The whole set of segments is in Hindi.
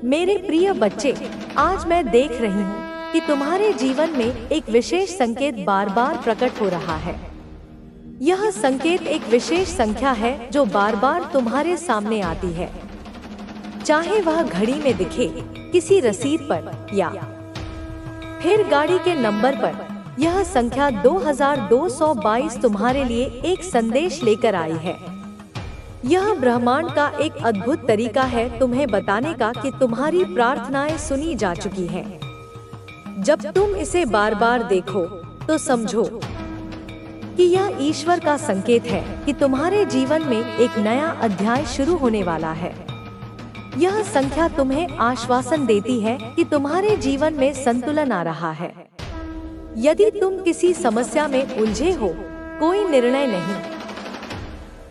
मेरे प्रिय बच्चे, आज मैं देख रही हूँ कि तुम्हारे जीवन में एक विशेष संकेत बार बार प्रकट हो रहा है। यह संकेत एक विशेष संख्या है जो बार बार तुम्हारे सामने आती है, चाहे वह घड़ी में दिखे, किसी रसीद पर या फिर गाड़ी के नंबर पर। यह संख्या 2222 तुम्हारे लिए एक संदेश लेकर आई है। यह ब्रह्मांड का एक अद्भुत तरीका है तुम्हें बताने का कि तुम्हारी प्रार्थनाएं सुनी जा चुकी हैं। जब तुम इसे बार बार देखो तो समझो कि यह ईश्वर का संकेत है कि तुम्हारे जीवन में एक नया अध्याय शुरू होने वाला है। यह संख्या तुम्हें आश्वासन देती है कि तुम्हारे जीवन में संतुलन आ रहा है। यदि तुम किसी समस्या में उलझे हो, कोई निर्णय नहीं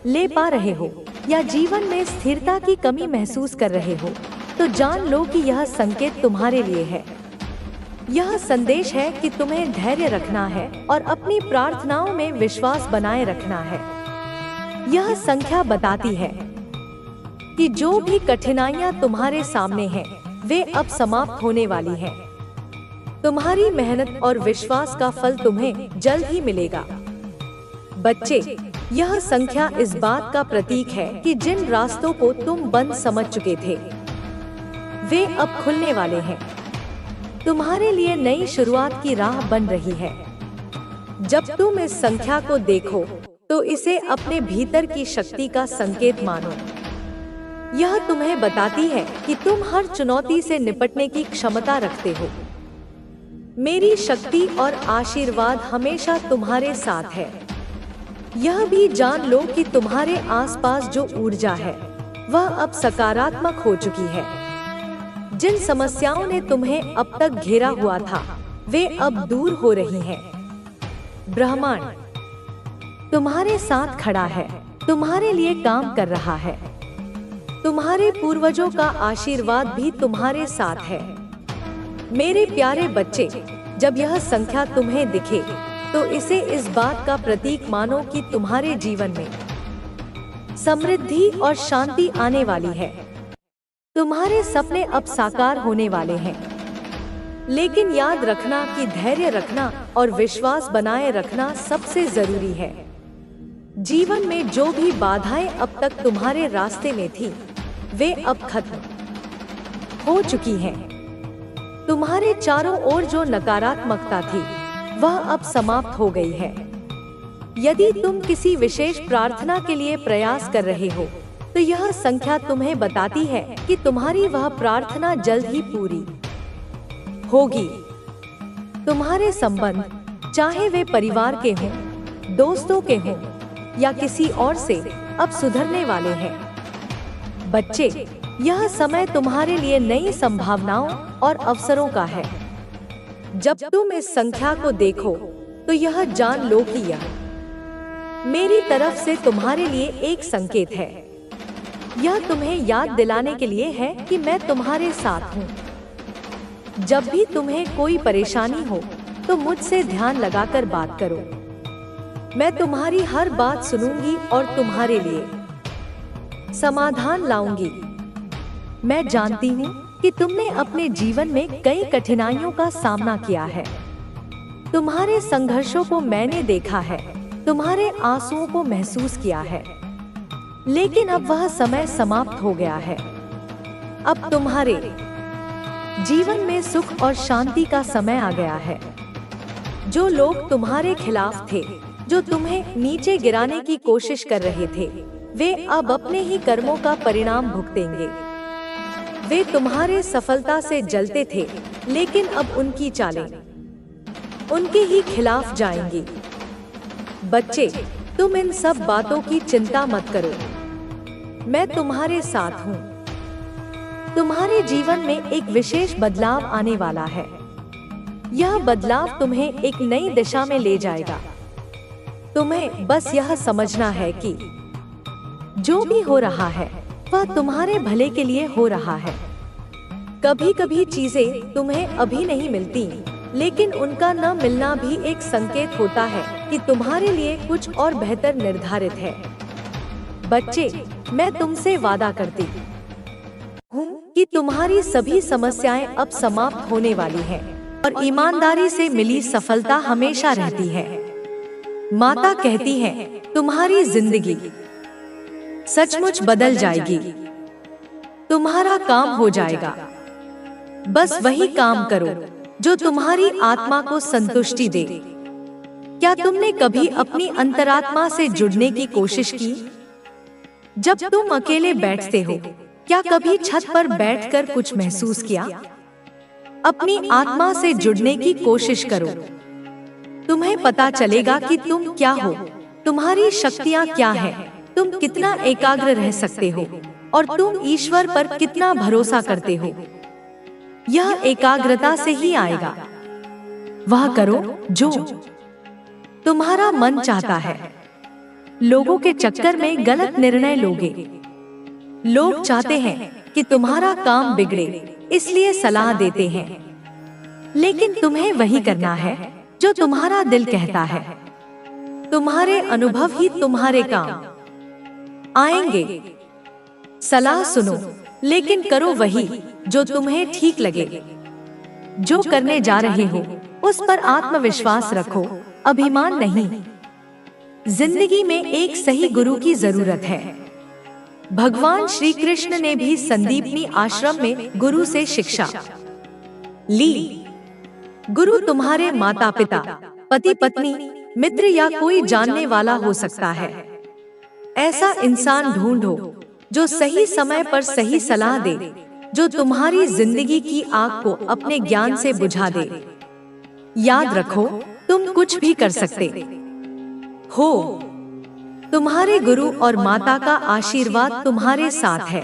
ले पा रहे हो या जीवन में स्थिरता की कमी महसूस कर रहे हो, तो जान लो कि यह संकेत तुम्हारे लिए है। यह संदेश है कि तुम्हें धैर्य रखना है और अपनी प्रार्थनाओं में विश्वास बनाए रखना है। यह संख्या बताती है कि जो भी कठिनाइयां तुम्हारे सामने हैं, वे अब समाप्त होने वाली हैं। तुम्हारी मेहनत और विश्वास का फल तुम्हें जल्द ही मिलेगा। बच्चे, यह संख्या इस बात का प्रतीक है कि जिन रास्तों को तुम बंद समझ चुके थे, वे अब खुलने वाले हैं। तुम्हारे लिए नई शुरुआत की राह बन रही है। जब तुम इस संख्या को देखो तो इसे अपने भीतर की शक्ति का संकेत मानो। यह तुम्हें बताती है कि तुम हर चुनौती से निपटने की क्षमता रखते हो। मेरी शक्ति और आशीर्वाद हमेशा तुम्हारे साथ है। यह भी जान लो कि तुम्हारे आसपास जो ऊर्जा है, वह अब सकारात्मक हो चुकी है। जिन समस्याओं ने तुम्हें अब तक घेरा हुआ था, वे अब दूर हो रही हैं। ब्रह्मांड तुम्हारे साथ खड़ा है, तुम्हारे लिए काम कर रहा है। तुम्हारे पूर्वजों का आशीर्वाद भी तुम्हारे साथ है। मेरे प्यारे बच्चे, जब यह संख्या तुम्हें दिखे तो इसे इस बात का प्रतीक मानो कि तुम्हारे जीवन में समृद्धि और शांति आने वाली है। तुम्हारे सपने अब साकार होने वाले हैं। लेकिन याद रखना कि धैर्य रखना और विश्वास बनाए रखना सबसे जरूरी है। जीवन में जो भी बाधाएं अब तक तुम्हारे रास्ते में थी, वे अब खत्म हो चुकी हैं। तुम्हारे चारों ओर जो नकारात्मकता थी, वह अब समाप्त हो गई है। यदि तुम किसी विशेष प्रार्थना के लिए प्रयास कर रहे हो, तो यह संख्या तुम्हें बताती है कि तुम्हारी वह प्रार्थना जल्द ही पूरी होगी। तुम्हारे संबंध, चाहे वे परिवार के हों, दोस्तों के हों या किसी और से, अब सुधरने वाले हैं। बच्चे, यह समय तुम्हारे लिए नई संभावनाओं और अवसरों का है। जब तुम इस संख्या को देखो तो यह जान लो कि यह मेरी तरफ से तुम्हारे लिए एक संकेत है। यह तुम्हें याद दिलाने के लिए है कि मैं तुम्हारे साथ हूँ। जब भी तुम्हें कोई परेशानी हो तो मुझसे ध्यान लगाकर बात करो। मैं तुम्हारी हर बात सुनूंगी और तुम्हारे लिए समाधान लाऊंगी। मैं जानती हूँ कि तुमने अपने जीवन में कई कठिनाइयों का सामना किया है। तुम्हारे संघर्षों को मैंने देखा है, तुम्हारे आंसुओं को महसूस किया है। लेकिन अब वह समय समाप्त हो गया है। अब तुम्हारे जीवन में सुख और शांति का समय आ गया है। जो लोग तुम्हारे खिलाफ थे, जो तुम्हें नीचे गिराने की कोशिश कर रहे थे, वे अब अपने ही कर्मों का परिणाम भुगतेंगे। वे तुम्हारे सफलता से जलते थे, लेकिन अब उनकी चालें उनके ही खिलाफ जाएंगी। बच्चे, तुम इन सब बातों की चिंता मत करो। मैं तुम्हारे साथ हूँ। तुम्हारे जीवन में एक विशेष बदलाव आने वाला है। यह बदलाव तुम्हें एक नई दिशा में ले जाएगा। तुम्हें बस यह समझना है कि जो भी हो रहा है, वह तुम्हारे भले के लिए हो रहा है। कभी कभी चीजें तुम्हें अभी नहीं मिलती, लेकिन उनका न मिलना भी एक संकेत होता है कि तुम्हारे लिए कुछ और बेहतर निर्धारित है। बच्चे, मैं तुमसे वादा करती हूँ कि तुम्हारी सभी समस्याएं अब समाप्त होने वाली हैं और ईमानदारी से मिली सफलता हमेशा रहती है। माता कहती है, तुम्हारी जिंदगी सचमुच बदल जाएगी, तुम्हारा काम हो जाएगा। बस वही काम करो जो तुम्हारी आत्मा को संतुष्टि दे। क्या तुमने कभी अपनी अंतरात्मा से जुड़ने की कोशिश की? जब तुम अकेले बैठते हो, क्या कभी छत पर बैठकर कुछ महसूस किया? अपनी आत्मा से जुड़ने की कोशिश करो। तुम्हें पता चलेगा कि तुम क्या हो, तुम्हारी शक्तियाँ क्या हैं, तुम कितना एकाग्र रह सकते हो और तुम ईश्वर पर कितना भरोसा करते हो। यह एकाग्रता से ही आएगा। वह करो जो तुम्हारा मन चाहता है। लोगों के चक्कर में गलत निर्णय लोगे। लोग चाहते हैं कि तुम्हारा काम बिगड़े, इसलिए सलाह देते हैं, लेकिन तुम्हें वही करना है जो तुम्हारा दिल कहता है। तुम्हारे अनुभव ही तुम्हारे काम आएंगे। सलाह सुनो, लेकिन करो वही जो तुम्हें ठीक लगे। जो करने जा रहे हो उस पर आत्मविश्वास रखो, अभिमान नहीं। जिंदगी में एक सही गुरु की जरूरत है। भगवान श्री कृष्ण ने भी संदीपनी आश्रम में गुरु से शिक्षा ली। गुरु तुम्हारे माता पिता, पति पत्नी, मित्र या कोई जानने वाला हो सकता है। ऐसा इंसान ढूंढो जो सही समय पर सही सलाह दे, जो तुम्हारी जिंदगी की आग को अपने ज्ञान से बुझा दे। याद रखो, तुम कुछ भी कर सकते हो। तुम्हारे गुरु और माता का आशीर्वाद तुम्हारे साथ है।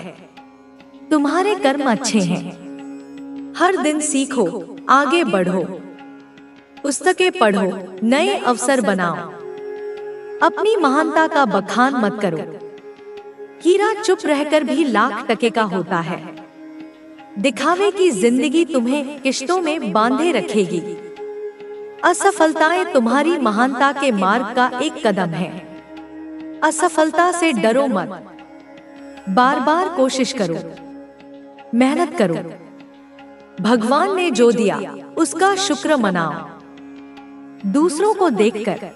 तुम्हारे कर्म अच्छे हैं। हर दिन सीखो, आगे बढ़ो, पुस्तकें पढ़ो, नए अवसर बनाओ। अपनी महानता का बखान मत करो। हीरा चुप रहकर भी लाख टके का होता है। दिखावे की जिंदगी तुम्हें किश्तों में बांधे रखेगी। असफलताएं तुम्हारी महानता के मार्ग का एक कदम है। असफलता से डरो मत, बार बार कोशिश करो, मेहनत करो। भगवान ने जो दिया उसका शुक्र मनाओ। दूसरों को देखकर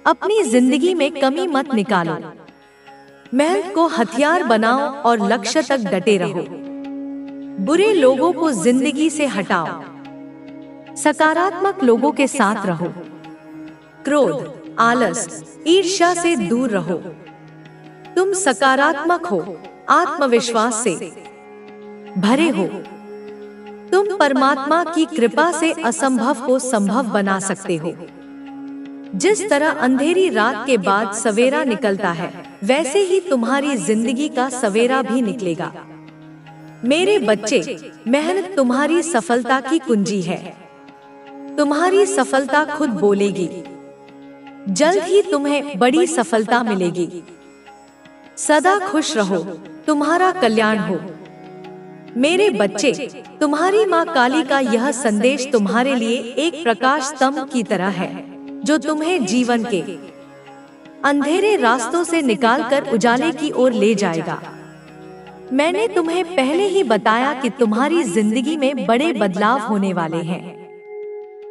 अपनी जिंदगी में कमी मत निकालो। मेहनत को हथियार बनाओ और लक्ष्य तक डटे रहो। बुरे लोगों को जिंदगी से हटाओ। सकारात्मक लोगों के साथ रहो। क्रोध, आलस, ईर्ष्या से दूर रहो। तुम सकारात्मक हो, आत्मविश्वास से भरे हो। तुम परमात्मा की कृपा से असंभव को संभव बना सकते हो। जिस तरह अंधेरी रात के बाद सवेरा निकलता है, वैसे ही तुम्हारी जिंदगी का सवेरा भी निकलेगा। मेरे बच्चे, मेहनत तुम्हारी सफलता की कुंजी है। तुम्हारी सफलता खुद बोलेगी। जल्द ही तुम्हें बड़ी सफलता मिलेगी। सदा खुश रहो, तुम्हारा कल्याण हो। मेरे बच्चे, तुम्हारी माँ काली का यह संदेश तुम्हारे लिए एक प्रकाश स्तंभ की तरह है, जो तुम्हें जीवन के अंधेरे रास्तों से निकालकर उजाले की ओर ले जाएगा। मैंने तुम्हें पहले ही बताया कि तुम्हारी जिंदगी में बड़े बदलाव होने वाले हैं।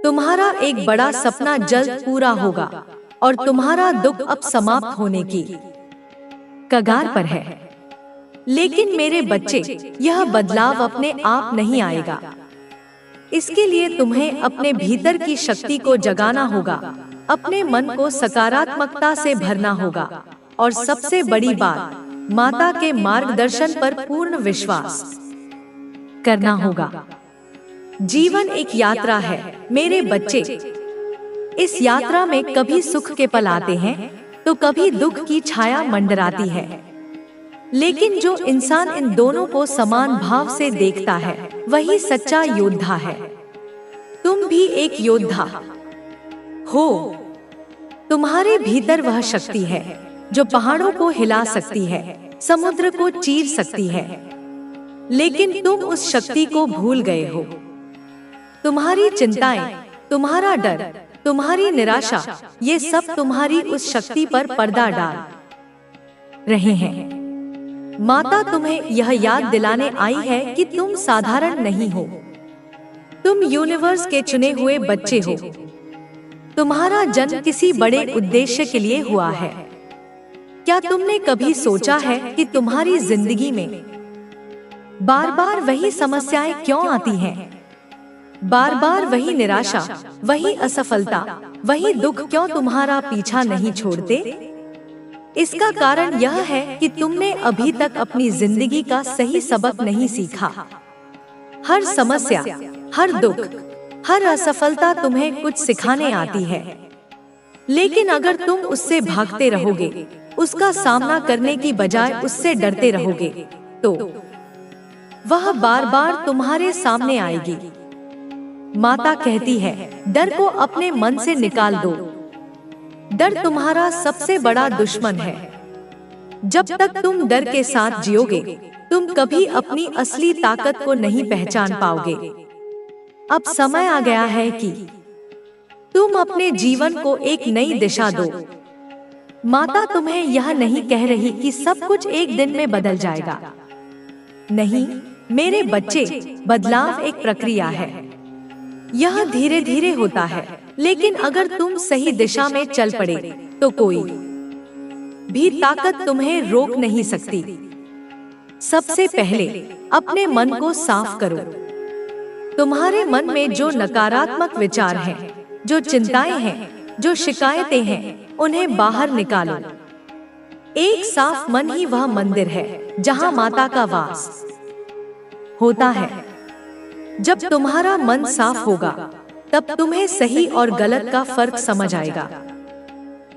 तुम्हारा एक बड़ा सपना जल्द पूरा होगा और तुम्हारा दुख अब समाप्त होने की कगार पर है। लेकिन मेरे बच्चे, यह बदलाव अपने आप नहीं आएगा। इसके लिए तुम्हें अपने भीतर की शक्ति को जगाना होगा, अपने मन को सकारात्मकता से भरना होगा और सबसे बड़ी बात, माता के मार्गदर्शन पर पूर्ण विश्वास करना होगा। जीवन एक यात्रा है मेरे बच्चे। इस यात्रा में कभी सुख के पल आते हैं तो कभी दुख की छाया मंडराती है। लेकिन जो इंसान इन दोनों को समान भाव से देखता है, वही सच्चा योद्धा है। तुम भी एक योद्धा हो। तुम्हारे भीतर वह शक्ति है जो पहाड़ों को हिला सकती है, समुद्र को चीर सकती है। लेकिन तुम उस शक्ति को भूल गए हो। तुम्हारी चिंताएं, तुम्हारा डर, तुम्हारी निराशा, ये सब तुम्हारी उस शक्ति पर पर्दा डाल रहे हैं। माता तुम्हें यह याद दिलाने आई है कि तुम साधारण नहीं हो। तुम यूनिवर्स के चुने हुए बच्चे हो। तुम्हारा जन्म किसी बड़े उद्देश्य के लिए हुआ है। क्या तुमने कभी सोचा है कि तुम्हारी जिंदगी में बार बार वही समस्याएं क्यों आती हैं? बार बार वही निराशा, वही असफलता, वही दुख क्यों तुम्हारा पीछा नहीं छोड़ते? इसका कारण यह है कि तुमने अभी तक अपनी जिंदगी का सही सबक नहीं सीखा। हर समस्या, हर दुख, हर असफलता तुम्हें कुछ सिखाने आती है, लेकिन अगर तुम उससे भागते रहोगे, उसका सामना करने की बजाय उससे डरते रहोगे, तो वह बार बार तुम्हारे सामने आएगी। माता कहती है, डर को अपने मन से निकाल दो। डर तुम्हारा सबसे बड़ा दुश्मन है। जब तक तुम डर के साथ जियोगे, तुम कभी अपनी असली ताकत को नहीं पहचान पाओगे। अब समय आ गया है कि तुम अपने जीवन को एक नई दिशा दो। माता तुम्हें यह नहीं कह रही कि सब कुछ एक दिन में बदल जाएगा। नहीं मेरे बच्चे, बदलाव एक प्रक्रिया है। यह धीरे धीरे होता है, लेकिन अगर तुम सही दिशा में चल पड़े तो कोई भी ताकत तुम्हें रोक नहीं सकती। सबसे पहले अपने मन को साफ करो। तुम्हारे मन में जो नकारात्मक विचार हैं, जो चिंताएं हैं, जो शिकायतें हैं, उन्हें बाहर निकालो। एक साफ मन ही वह मंदिर है जहां माता का वास होता है। जब तुम्हारा मन साफ होगा, तब तुम्हें सही और गलत का फर्क समझ आएगा।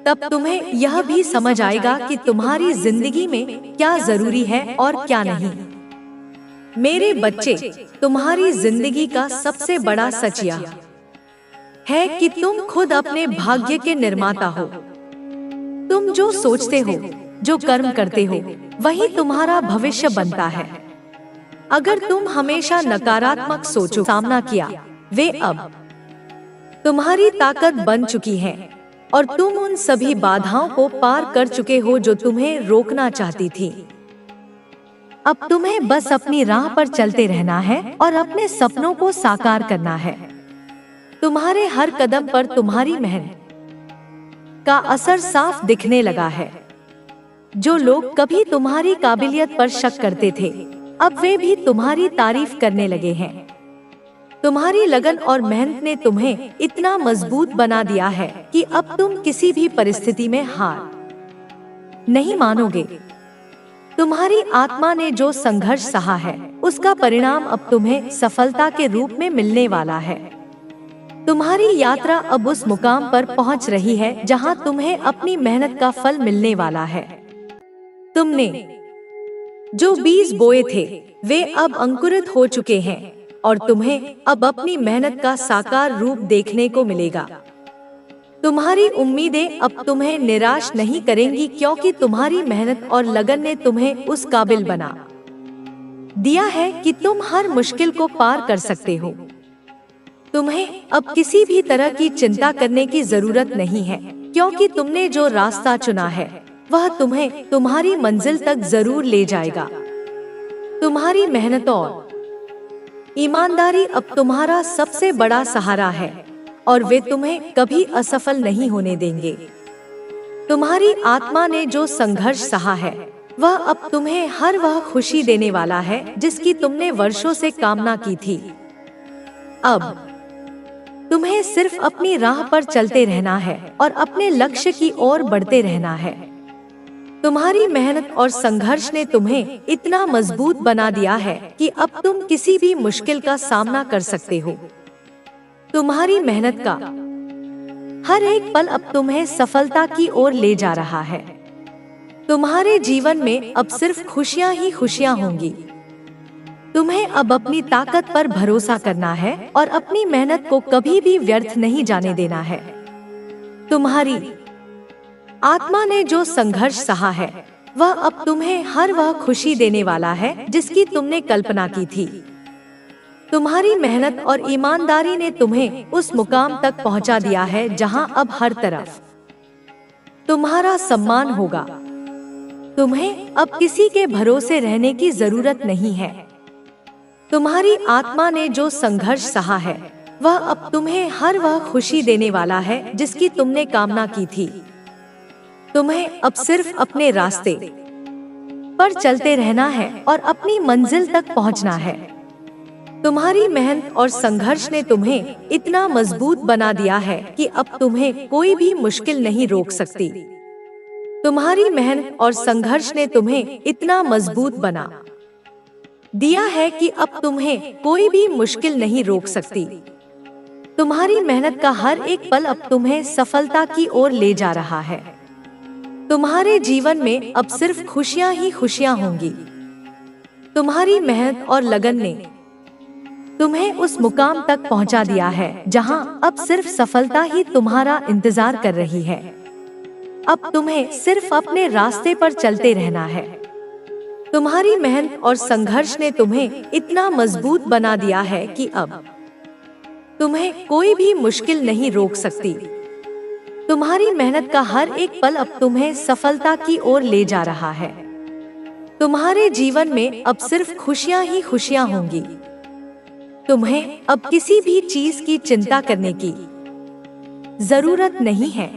तब तुम्हें यह भी समझ आएगा कि तुम्हारी जिंदगी में क्या जरूरी है और क्या नहीं। मेरे बच्चे, तुम्हारी जिंदगी का सबसे बड़ा सच यह है कि तुम खुद अपने भाग्य के निर्माता हो। तुम जो सोचते हो, जो कर्म करते हो, वही तुम्हारा भविष्य बनता है। अगर तुम हमेशा नकारात्मक सोचो सामना किया, वे अब तुम्हारी ताकत बन चुकी हैं और तुम उन सभी बाधाओं को पार कर चुके हो जो तुम्हें रोकना चाहती थी। अब तुम्हें बस अपनी राह पर चलते रहना है और अपने सपनों को साकार करना है। तुम्हारे हर कदम पर तुम्हारी मेहनत का असर साफ दिखने लगा है। जो लोग कभी तुम्हारी काबिलियत पर शक करते थे, अब वे भी तुम्हारी तारीफ करने लगे हैं। तुम्हारी लगन और मेहनत ने तुम्हें इतना मजबूत बना दिया है कि अब तुम किसी भी परिस्थिति में हार नहीं मानोगे। तुम्हारी आत्मा ने जो संघर्ष सहा है, उसका परिणाम अब तुम्हें सफलता के रूप में मिलने वाला है। तुम्हारी यात्रा अब उस मुकाम पर पहुंच रही है जहां तुम्हें अपनी मेहनत का फल मिलने वाला है। तुमने जो बीज बोए थे, वे अब अंकुरित हो चुके हैं और तुम्हें अब अपनी मेहनत का साकार रूप देखने को मिलेगा। तुम्हारी उम्मीदें अब तुम्हें निराश नहीं करेंगी, क्योंकि तुम्हारी मेहनत और लगन ने तुम्हें उस काबिल बना दिया है कि तुम हर मुश्किल को पार कर सकते हो। तुम्हें अब किसी भी तरह की चिंता करने की जरूरत नहीं है, क्योंकि तुमने जो रास्ता चुना है, वह तुम्हें तुम्हारी मंजिल तक जरूर ले जाएगा। तुम्हारी मेहनत और ईमानदारी अब तुम्हारा सबसे बड़ा सहारा है और वे तुम्हें कभी असफल नहीं होने देंगे। तुम्हारी आत्मा ने जो संघर्ष सहा है, वह अब तुम्हें हर वह खुशी देने वाला है जिसकी तुमने वर्षों से कामना की थी। अब तुम्हें सिर्फ अपनी राह पर चलते रहना है और अपने लक्ष्य की ओर बढ़ते रहना है। तुम्हारी मेहनत और संघर्ष ने तुम्हें इतना मजबूत बना दिया है कि अब तुम किसी भी मुश्किल का सामना कर सकते हो। तुम्हारी मेहनत का हर एक पल अब तुम्हें सफलता की ओर ले जा रहा है। तुम्हारे जीवन में अब सिर्फ खुशियां ही खुशियां होंगी। तुम्हें अब अपनी ताकत पर भरोसा करना है और अपनी मेहनत को कभी भी व्यर्थ नहीं जाने देना है। तुम्हारी आत्मा ने जो संघर्ष सहा है, वह अब तुम्हें हर वह खुशी देने वाला है जिसकी तुमने कल्पना की थी। तुम्हारी मेहनत और ईमानदारी ने तुम्हें उस मुकाम तक पहुंचा दिया है जहां अब हर तरफ तुम्हारा सम्मान होगा। तुम्हें अब किसी के भरोसे रहने की जरूरत नहीं है। तुम्हारी आत्मा ने जो संघर्ष सहा है, वह अब तुम्हें हर वह खुशी देने वाला है जिसकी तुमने कामना की थी। तुम्हें अब सिर्फ अपने रास्ते पर चलते रहना है और अपनी मंजिल तक पहुंचना है। तुम्हारी मेहनत और संघर्ष ने तुम्हें इतना मजबूत बना दिया है कि अब तुम्हें कोई भी मुश्किल नहीं रोक सकती। तुम्हारी मेहनत और संघर्ष ने तुम्हें इतना मजबूत बना दिया है कि अब तुम्हें कोई भी मुश्किल नहीं रोक सकती। तुम्हारी मेहनत का हर एक पल अब तुम्हें सफलता की ओर ले जा रहा है। तुम्हारे जीवन में अब सिर्फ खुशियां ही खुशियां होंगी। तुम्हारी मेहनत और लगन ने तुम्हें उस मुकाम तक पहुंचा दिया है जहां अब सिर्फ सफलता ही तुम्हारा इंतजार कर रही है। अब तुम्हें सिर्फ अपने रास्ते पर चलते रहना है। तुम्हारी मेहनत और संघर्ष ने तुम्हें इतना मजबूत बना दिया है कि अब तुम्हें कोई भी मुश्किल नहीं रोक सकती। तुम्हारी मेहनत का हर एक पल अब तुम्हें सफलता की ओर ले जा रहा है। तुम्हारे जीवन में अब सिर्फ खुशियां ही खुशियां होंगी। तुम्हें अब किसी भी चीज की चिंता करने की जरूरत नहीं है।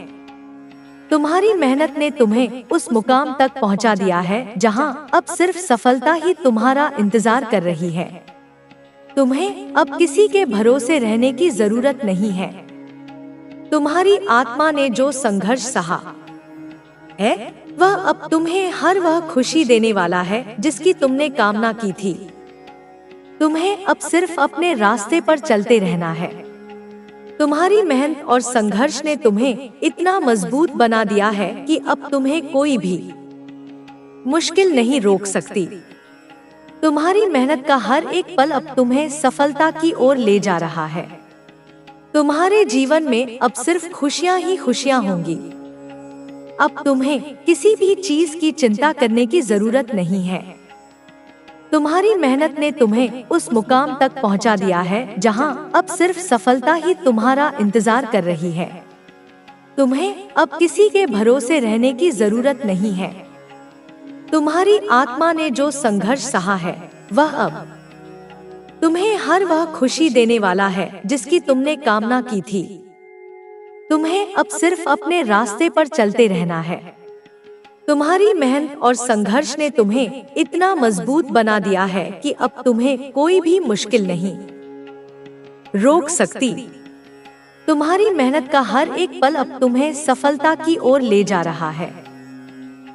तुम्हारी मेहनत ने तुम्हें उस मुकाम तक पहुंचा दिया है जहां अब सिर्फ सफलता ही तुम्हारा इंतजार कर रही है। तुम्हें अब किसी के भरोसे रहने की जरूरत नहीं है। तुम्हारी आत्मा ने जो संघर्ष सहा है, वह अब तुम्हें हर वह खुशी देने वाला है जिसकी तुमने कामना की थी। तुम्हें अब सिर्फ अपने रास्ते पर चलते रहना है। तुम्हारी मेहनत और संघर्ष ने तुम्हें इतना मजबूत बना दिया है कि अब तुम्हें कोई भी मुश्किल नहीं रोक सकती। तुम्हारी मेहनत का हर एक पल अब तुम्हें सफलता की ओर ले जा रहा है। तुम्हारे जीवन में अब सिर्फ खुशियां ही खुशियां होंगी। अब तुम्हें किसी भी चीज की चिंता करने की जरूरत नहीं है। तुम्हारी मेहनत ने तुम्हें उस मुकाम तक पहुंचा दिया है जहां अब सिर्फ सफलता ही तुम्हारा इंतजार कर रही है। तुम्हें अब किसी के भरोसे रहने की जरूरत नहीं है। तुम्हारी आत्मा ने जो संघर्ष सहा है, वह अब तुम्हें हर वह खुशी देने वाला है जिसकी तुमने कामना की थी। तुम्हें अब सिर्फ अपने रास्ते पर चलते रहना है। तुम्हारी मेहनत और संघर्ष ने तुम्हें इतना मजबूत बना दिया है कि अब तुम्हें कोई भी मुश्किल नहीं रोक सकती। तुम्हारी मेहनत का हर एक पल अब तुम्हें सफलता की ओर ले जा रहा है।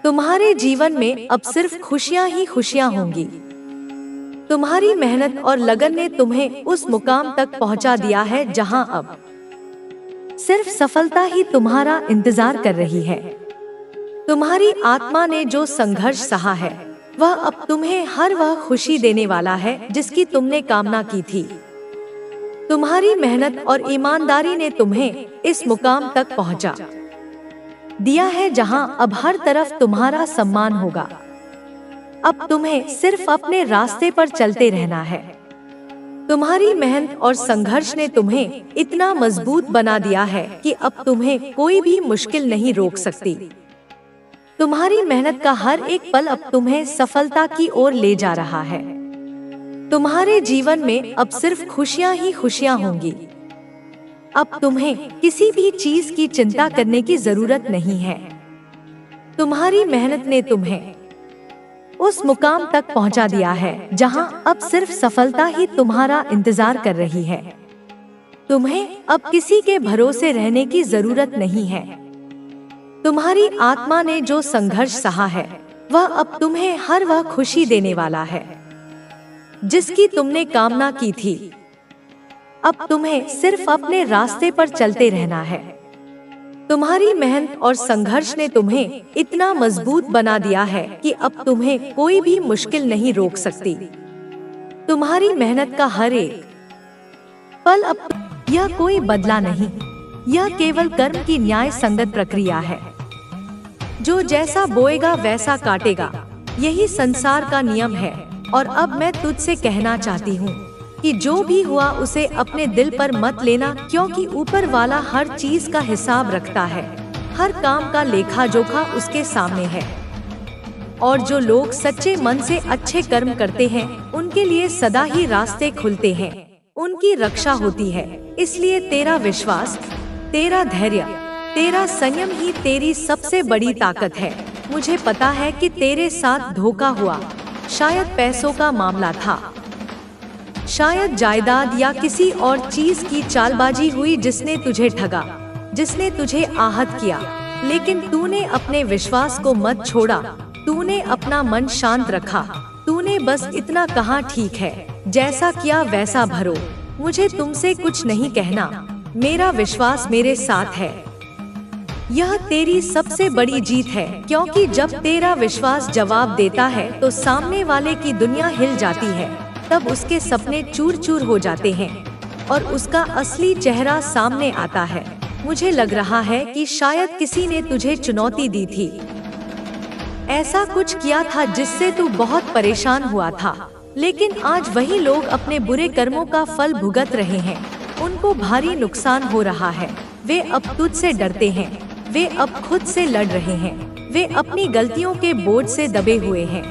तुम्हारे जीवन में अब सिर्फ खुशियां ही खुशियां होंगी। तुम्हारी मेहनत और लगन ने तुम्हें उस मुकाम तक पहुंचा दिया है जहां अब सिर्फ सफलता ही तुम्हारा इंतजार कर रही है। तुम्हारी आत्मा ने जो संघर्ष सहा है, वह अब तुम्हें हर वह खुशी देने वाला है जिसकी तुमने कामना की थी। तुम्हारी मेहनत और ईमानदारी ने तुम्हें इस मुकाम तक पहुंचा दिया है जहां अब हर तरफ तुम्हारा सम्मान होगा। अब तुम्हें सिर्फ अपने रास्ते पर चलते रहना है। तुम्हारी मेहनत और संघर्ष ने तुम्हें इतना मजबूत बना दिया है कि अब तुम्हें कोई भी मुश्किल नहीं रोक सकती। तुम्हारी मेहनत का हर एक पल अब तुम्हें सफलता की ओर ले जा रहा है। तुम्हारे जीवन में अब सिर्फ खुशियां ही खुशियां होंगी। अब तुम्हें किसी भी चीज की चिंता करने की जरूरत नहीं है। तुम्हारी मेहनत ने तुम्हें उस मुकाम तक पहुंचा दिया है जहां अब सिर्फ सफलता ही तुम्हारा इंतजार कर रही है। तुम्हें अब किसी के भरोसे रहने की जरूरत नहीं है। तुम्हारी आत्मा ने जो संघर्ष सहा है, वह अब तुम्हें हर वह खुशी देने वाला है जिसकी तुमने कामना की थी। अब तुम्हें सिर्फ अपने रास्ते पर चलते रहना है। तुम्हारी मेहनत और संघर्ष ने तुम्हें इतना मजबूत बना दिया है कि अब तुम्हें कोई भी मुश्किल नहीं रोक सकती। तुम्हारी मेहनत का हर एक पल अब यह कोई बदला नहीं, यह केवल कर्म की न्याय संगत प्रक्रिया है। जो जैसा बोएगा वैसा काटेगा, यही संसार का नियम है। और अब मैं तुझसे कहना चाहती हूँ कि जो भी हुआ उसे अपने दिल पर मत लेना, क्योंकि ऊपर वाला हर चीज का हिसाब रखता है। हर काम का लेखा जोखा उसके सामने है और जो लोग सच्चे मन से अच्छे कर्म करते हैं उनके लिए सदा ही रास्ते खुलते हैं, उनकी रक्षा होती है। इसलिए तेरा विश्वास, तेरा धैर्य, तेरा संयम ही तेरी सबसे बड़ी ताकत है। मुझे पता है कि तेरे साथ धोखा हुआ, शायद पैसों का मामला था, शायद जायदाद या किसी और चीज की चालबाजी हुई जिसने तुझे ठगा, जिसने तुझे आहत किया। लेकिन तूने अपने विश्वास को मत छोड़ा, तूने अपना मन शांत रखा, तूने बस इतना कहा, ठीक है, जैसा किया वैसा भरो, मुझे तुमसे कुछ नहीं कहना, मेरा विश्वास मेरे साथ है। यह तेरी सबसे बड़ी जीत है, क्योंकि जब तेरा विश्वास जवाब देता है तो सामने वाले की दुनिया हिल जाती है, तब उसके सपने चूर चूर हो जाते हैं और उसका असली चेहरा सामने आता है। मुझे लग रहा है कि शायद किसी ने तुझे चुनौती दी थी, ऐसा कुछ किया था जिससे तू बहुत परेशान हुआ था, लेकिन आज वही लोग अपने बुरे कर्मों का फल भुगत रहे हैं। उनको भारी नुकसान हो रहा है, वे अब तुझसे डरते हैं, वे अब खुद से लड़ रहे हैं, वे अपनी गलतियों के बोझ से दबे हुए हैं।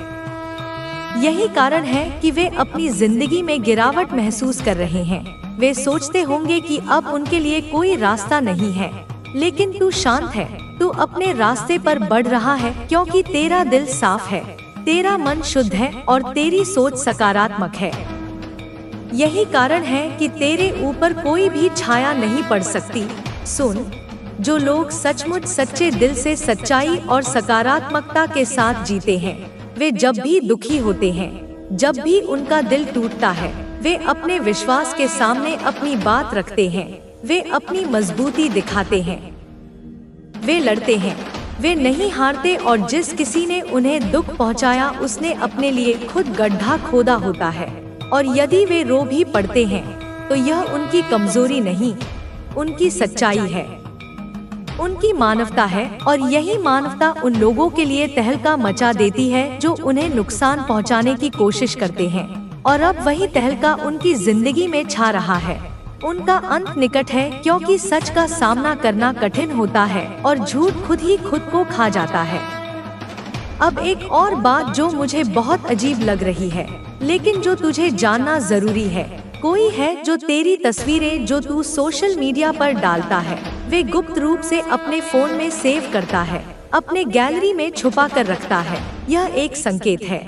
यही कारण है कि वे अपनी जिंदगी में गिरावट महसूस कर रहे हैं। वे सोचते होंगे कि अब उनके लिए कोई रास्ता नहीं है, लेकिन तू शांत है, तू अपने रास्ते पर बढ़ रहा है, क्योंकि तेरा दिल साफ है, तेरा मन शुद्ध है और तेरी सोच सकारात्मक है। यही कारण है कि तेरे ऊपर कोई भी छाया नहीं पड़ सकती। सुन, जो लोग सचमुच सच्चे दिल से सच्चाई और सकारात्मकता के साथ जीते हैं, वे जब भी दुखी होते हैं, जब भी उनका दिल टूटता है, वे अपने विश्वास के सामने अपनी बात रखते हैं, वे अपनी मजबूती दिखाते हैं, वे लड़ते हैं, वे नहीं हारते और जिस किसी ने उन्हें दुख पहुंचाया उसने अपने लिए खुद गड्ढा खोदा होता है। और यदि वे रो भी पड़ते हैं तो यह उनकी कमजोरी नहीं, उनकी सच्चाई है, उनकी मानवता है। और यही मानवता उन लोगों के लिए तहलका मचा देती है जो उन्हें नुकसान पहुंचाने की कोशिश करते हैं, और अब वही तहलका उनकी जिंदगी में छा रहा है। उनका अंत निकट है, क्योंकि सच का सामना करना कठिन होता है और झूठ खुद ही खुद को खा जाता है। अब एक और बात जो मुझे बहुत अजीब लग रही है, लेकिन जो तुझे जानना जरूरी है, कोई है जो तेरी तस्वीरें जो तू सोशल मीडिया पर डालता है, वे गुप्त रूप से अपने फोन में सेव करता है, अपने गैलरी में छुपा कर रखता है। यह एक संकेत है,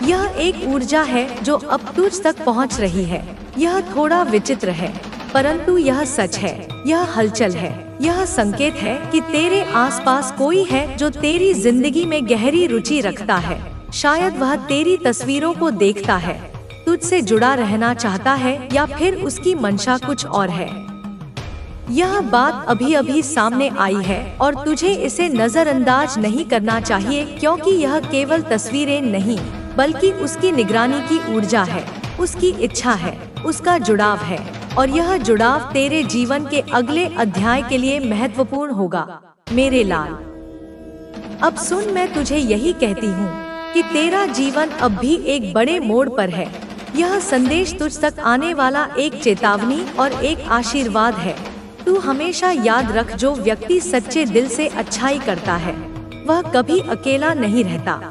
यह एक ऊर्जा है जो अब तुझ तक पहुंच रही है। यह थोड़ा विचित्र है, परंतु यह सच है, यह हलचल है, यह संकेत है कि तेरे आसपास कोई है जो तेरी जिंदगी में गहरी रुचि रखता है। शायद वह तेरी तस्वीरों को देखता है, तुझसे जुड़ा रहना चाहता है, या फिर उसकी मंशा कुछ और है। यह बात अभी अभी सामने आई है और तुझे इसे नजरअंदाज नहीं करना चाहिए, क्योंकि यह केवल तस्वीरें नहीं बल्कि उसकी निगरानी की ऊर्जा है, उसकी इच्छा है, उसका जुड़ाव है, और यह जुड़ाव तेरे जीवन के अगले अध्याय के लिए महत्वपूर्ण होगा। मेरे लाल, अब सुन, मैं तुझे यही कहती हूँ कि तेरा जीवन अब भी एक बड़े मोड़ पर है। यह संदेश तुझ तक आने वाला एक चेतावनी और एक आशीर्वाद है। तू हमेशा याद रख, जो व्यक्ति सच्चे दिल से अच्छाई करता है वह कभी अकेला नहीं रहता।